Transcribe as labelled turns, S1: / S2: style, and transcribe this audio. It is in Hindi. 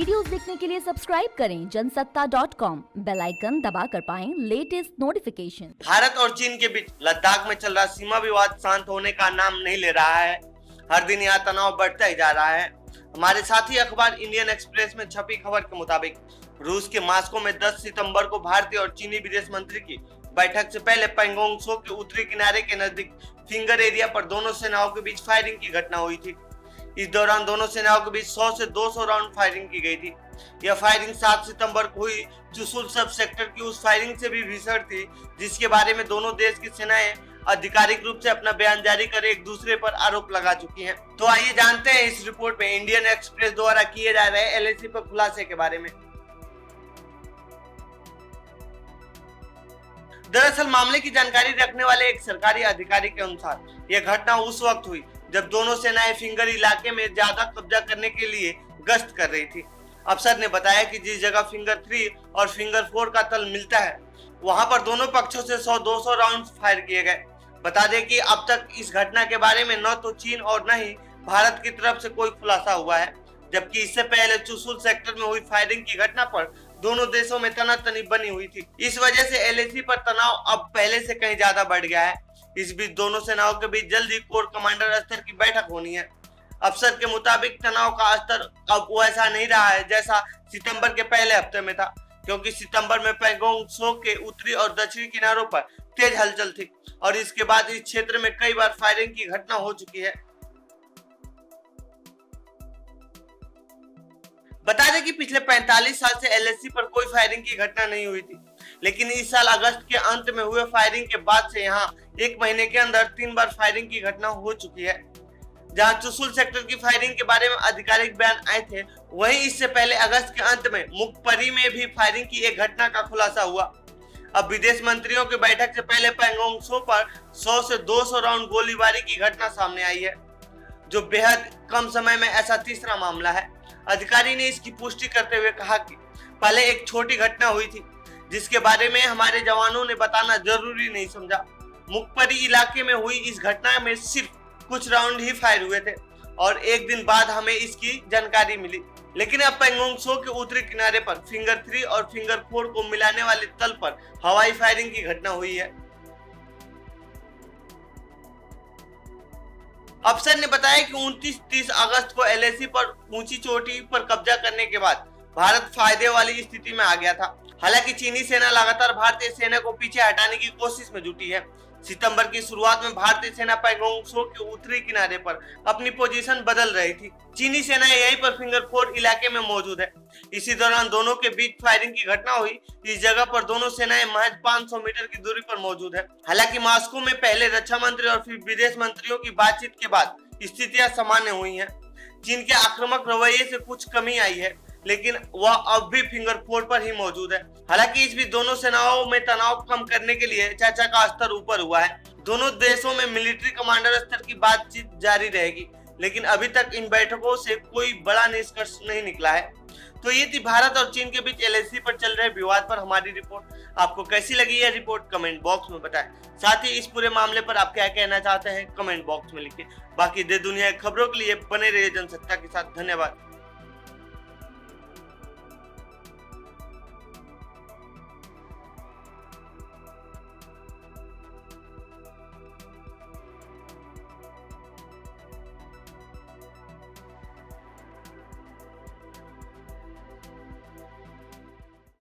S1: वीडियोस देखने के लिए सब्सक्राइब करें जनसत्ता.com, बेल आइकन दबाकर पाएं लेटेस्ट नोटिफिकेशन।
S2: भारत और चीन के बीच लद्दाख में चल रहा सीमा विवाद शांत होने का नाम नहीं ले रहा है। हर दिन यहाँ तनाव बढ़ता ही जा रहा है। हमारे साथी अखबार इंडियन एक्सप्रेस में छपी खबर के मुताबिक रूस के मास्को में 10 सितंबर को भारतीय और चीनी विदेश मंत्री की बैठक से पहले पैंगोंग त्सो के उत्तरी किनारे के नजदीक फिंगर एरिया पर दोनों सेनाओं के बीच फायरिंग की घटना हुई थी। इस दौरान दोनों सेनाओं के बीच 100 से 200 राउंड फायरिंग की गई थी। यह फायरिंग 7 सितंबर को हुई चुशुल सब सेक्टर की उस फायरिंग से भी भीषण थी जिसके बारे में दोनों देश की सेनाएं आधिकारिक रूप से अपना बयान जारी कर एक दूसरे पर आरोप लगा चुकी हैं। तो आइए जानते हैं इस रिपोर्ट में इंडियन एक्सप्रेस द्वारा किए जा रहे एलएसी पर खुलासे के बारे में। दरअसल मामले की जानकारी रखने वाले एक सरकारी अधिकारी के अनुसार यह घटना उस वक्त हुई जब दोनों सेनाएं फिंगर इलाके में ज्यादा कब्जा करने के लिए गश्त कर रही थी। अफसर ने बताया कि जिस जगह फिंगर 3 और फिंगर 4 का तल मिलता है वहां पर दोनों पक्षों से 100-200 राउंड फायर किए गए। बता दें कि अब तक इस घटना के बारे में न तो चीन और न ही भारत की तरफ से कोई खुलासा हुआ है, जबकि इससे पहले चुशुल सेक्टर में हुई फायरिंग की घटना पर दोनों देशों में तनातनी बनी हुई थी। इस वजह से एलएसी पर तनाव अब पहले से कहीं ज्यादा बढ़ गया है। इस बीच दोनों सेनाओं के बीच जल्द ही कोर कमांडर स्तर की बैठक होनी है। अफसर के मुताबिक तनाव का स्तर अब वैसा नहीं रहा है जैसा सितंबर के पहले हफ्ते में था, क्योंकि सितंबर में पैंगोंग त्सो के उत्तरी और दक्षिणी किनारों पर तेज हलचल थी और इसके बाद इस क्षेत्र में कई बार फायरिंग की घटना हो चुकी है। बता दें कि पिछले 45 साल से एलएसी पर कोई फायरिंग की घटना नहीं हुई थी, लेकिन इस साल अगस्त के अंत में हुए फायरिंग के बाद से यहाँ एक महीने के अंदर 3 बार फायरिंग की घटना हो चुकी है। जहां चुशुल सेक्टर की फायरिंग के बारे में आधिकारिक बयान आए थे, वहीं इससे पहले अगस्त के अंत में मुखपरी में भी फायरिंग की एक घटना का खुलासा हुआ। अब विदेश मंत्रियों की बैठक से पहले पैंगोंग त्सो पर 100 से 200 राउंड गोलीबारी की घटना सामने आई है, जो बेहद कम समय में ऐसा तीसरा मामला है। अधिकारी ने इसकी पुष्टि करते हुए कहा कि पहले एक छोटी घटना हुई थी जिसके बारे में हमारे जवानों ने बताना जरूरी नहीं समझा। मुखपरी इलाके में हुई इस घटना में सिर्फ कुछ राउंड ही फायर हुए थे और एक दिन बाद हमें इसकी जानकारी मिली, लेकिन अब पैंगोंग त्सो के उत्तरी किनारे पर फिंगर 3 और फिंगर 4 को मिलाने वाले तल पर हवाई फायरिंग की घटना हुई है। अफसर ने बताया कि 29-30 अगस्त को एलएसी पर ऊंची चोटी पर कब्जा करने के बाद भारत फायदे वाली स्थिति में आ गया था। हालांकि चीनी सेना लगातार भारतीय सेना को पीछे हटाने की कोशिश में जुटी है। सितंबर की शुरुआत में भारतीय सेना पैंगोंग त्सो के उत्तरी किनारे पर अपनी पोजीशन बदल रही थी। चीनी सेना यहीं पर फिंगर 4 इलाके में मौजूद है। इसी दौरान दोनों के बीच फायरिंग की घटना हुई। इस जगह पर दोनों सेनाएं महज 500 मीटर की दूरी पर मौजूद है। हालांकि मॉस्को में पहले रक्षा मंत्री और फिर विदेश मंत्रियों की बातचीत के बाद स्थितियां सामान्य हुई हैं। चीन के आक्रामक रवैये से कुछ कमी आई है, लेकिन वह अब भी फिंगर 4 पर ही मौजूद है। हालांकि इस बीच दोनों सेनाओं में तनाव कम करने के लिए चर्चा का स्तर ऊपर हुआ है। दोनों देशों में मिलिट्री कमांडर स्तर की बातचीत जारी रहेगी, लेकिन अभी तक इन बैठकों से कोई बड़ा निष्कर्ष नहीं निकला है। तो ये थी भारत और चीन के बीच एलएसी पर चल रहे विवाद पर हमारी रिपोर्ट। आपको कैसी लगी यह रिपोर्ट कमेंट बॉक्स में बताएं। साथ ही इस पूरे मामले पर आप क्या कहना चाहते हैं कमेंट बॉक्स में लिखिए। बाकी देश दुनिया की खबरों के लिए बने रहिए जनसत्ता के साथ। धन्यवाद।